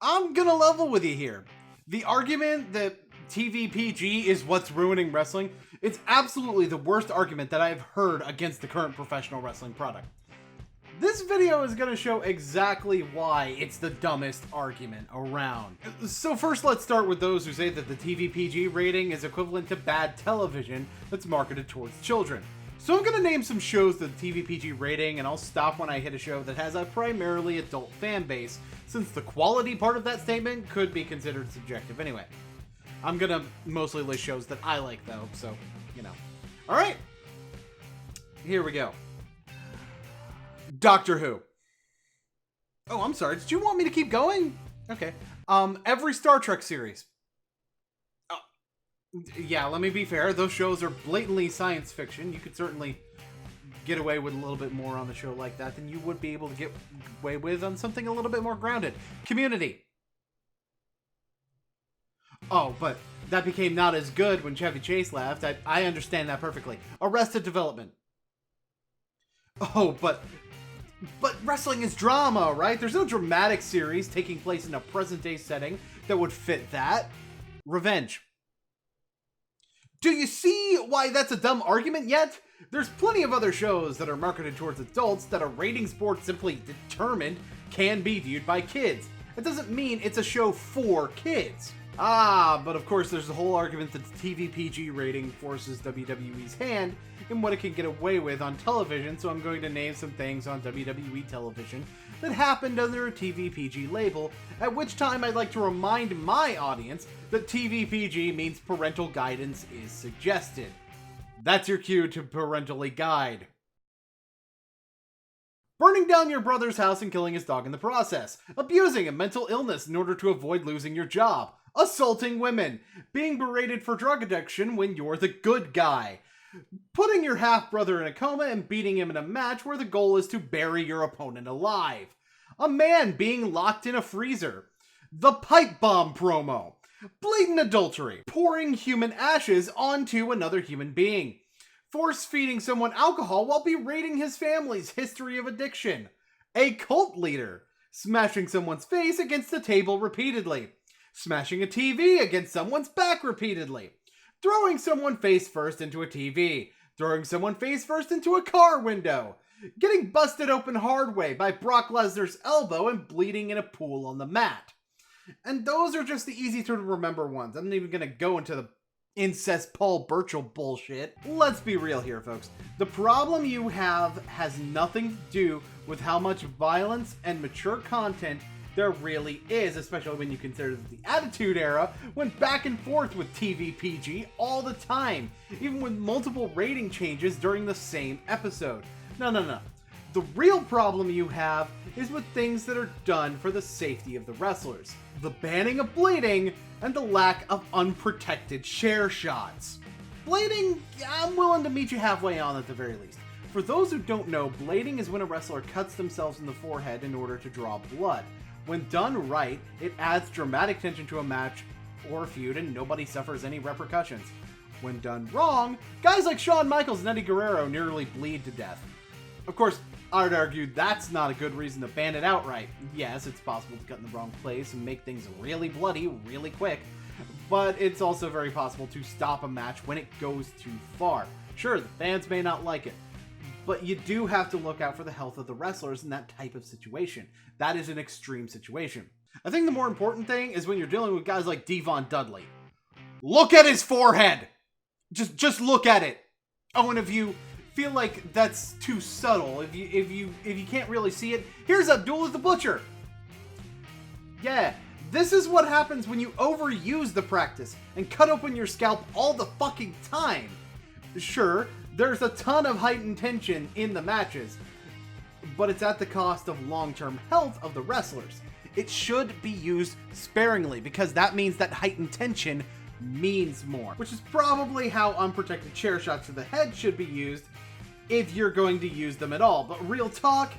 I'm gonna level with you here. The argument that TVPG is what's ruining wrestling, it's absolutely the worst argument that I've heard against the current professional wrestling product. This video is going to show exactly why it's the dumbest argument around. So first, let's start with those who say that the TVPG rating is equivalent to bad television that's marketed towards children. So I'm going to name some shows with the TVPG rating, and I'll stop when I hit a show that has a primarily adult fan base, since the quality part of that statement could be considered subjective anyway. I'm going to mostly list shows that I like though, so, you know. Alright, here we go. Doctor Who. Oh, I'm sorry. Did you want me to keep going? Okay. Every Star Trek series. Oh, yeah, let me be fair. Those shows are blatantly science fiction. You could certainly get away with a little bit more on the show like that than you would be able to get away with on something a little bit more grounded. Community. Oh, but that became not as good when Chevy Chase left. I understand that perfectly. Arrested Development. Oh, but wrestling is drama, right? There's no dramatic series taking place in a present-day setting that would fit that. Revenge. Do you see why that's a dumb argument yet? There's plenty of other shows that are marketed towards adults that a ratings board simply determined can be viewed by kids. It doesn't mean it's a show for kids. But of course there's the whole argument that the TVPG rating forces WWE's hand in what it can get away with on television, so I'm going to name some things on WWE television that happened under a TVPG label, at which time I'd like to remind my audience that TVPG means parental guidance is suggested. That's your cue to parentally guide. Burning down your brother's house and killing his dog in the process. Abusing a mental illness in order to avoid losing your job. Assaulting women. Being berated for drug addiction when you're the good guy. Putting your half-brother in a coma and beating him in a match where the goal is to bury your opponent alive. A man being locked in a freezer. The pipe bomb promo. Blatant adultery. Pouring human ashes onto another human being. Force-feeding someone alcohol while berating his family's history of addiction. A cult leader. Smashing someone's face against a table repeatedly. Smashing a TV against someone's back repeatedly. Throwing someone face first into a TV. Throwing someone face first into a car window. Getting busted open hard way by Brock Lesnar's elbow and bleeding in a pool on the mat. And those are just the easy to remember ones. I'm not even going to go into the incest Paul Burchill bullshit. Let's be real here, folks. The problem you have has nothing to do with how much violence and mature content there really is, especially when you consider that the Attitude Era went back and forth with TVPG all the time, even with multiple rating changes during the same episode. No. The real problem you have is with things that are done for the safety of the wrestlers. The banning of bleeding and the lack of unprotected chair shots. Blading, I'm willing to meet you halfway on at the very least. For those who don't know, blading is when a wrestler cuts themselves in the forehead in order to draw blood. When done right, it adds dramatic tension to a match or a feud and nobody suffers any repercussions. When done wrong, guys like Shawn Michaels and Eddie Guerrero nearly bleed to death. Of course, I'd argue that's not a good reason to ban it outright. Yes, it's possible to cut in the wrong place and make things really bloody really quick, but it's also very possible to stop a match when it goes too far. Sure, the fans may not like it, but you do have to look out for the health of the wrestlers in that type of situation. That is an extreme situation. I think the more important thing is when you're dealing with guys like Devon Dudley. Look at his forehead! Just look at it! Oh, and if you feel like that's too subtle, if you can't really see it, here's Abdullah the Butcher! Yeah, this is what happens when you overuse the practice and cut open your scalp all the fucking time. Sure, there's a ton of heightened tension in the matches, but it's at the cost of long-term health of the wrestlers. It should be used sparingly because that means that heightened tension means more, which is probably how unprotected chair shots to the head should be used if you're going to use them at all. But real talk,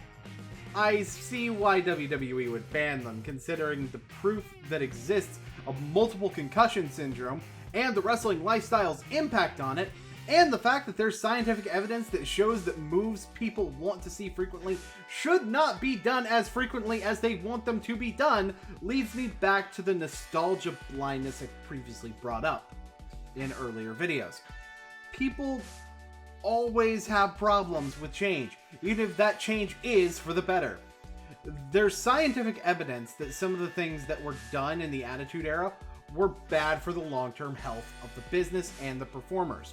I see why WWE would ban them, considering the proof that exists of multiple concussion syndrome and the wrestling lifestyle's impact on it, And the fact that there's scientific evidence that shows that moves people want to see frequently should not be done as frequently as they want them to be done leads me back to the nostalgia blindness I previously brought up in earlier videos. People always have problems with change, even if that change is for the better. There's scientific evidence that some of the things that were done in the Attitude Era were bad for the long-term health of the business and the performers.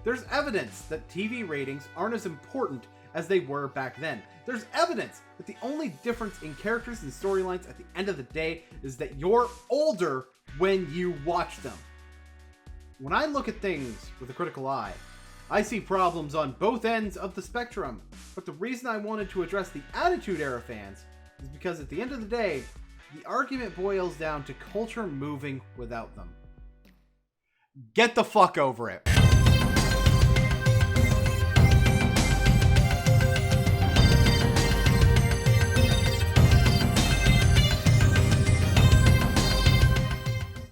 There's evidence that TV ratings aren't as important as they were back then. There's evidence that the only difference in characters and storylines at the end of the day is that you're older when you watch them. When I look at things with a critical eye, I see problems on both ends of the spectrum, but the reason I wanted to address the Attitude Era fans is because at the end of the day, the argument boils down to culture moving without them. Get the fuck over it.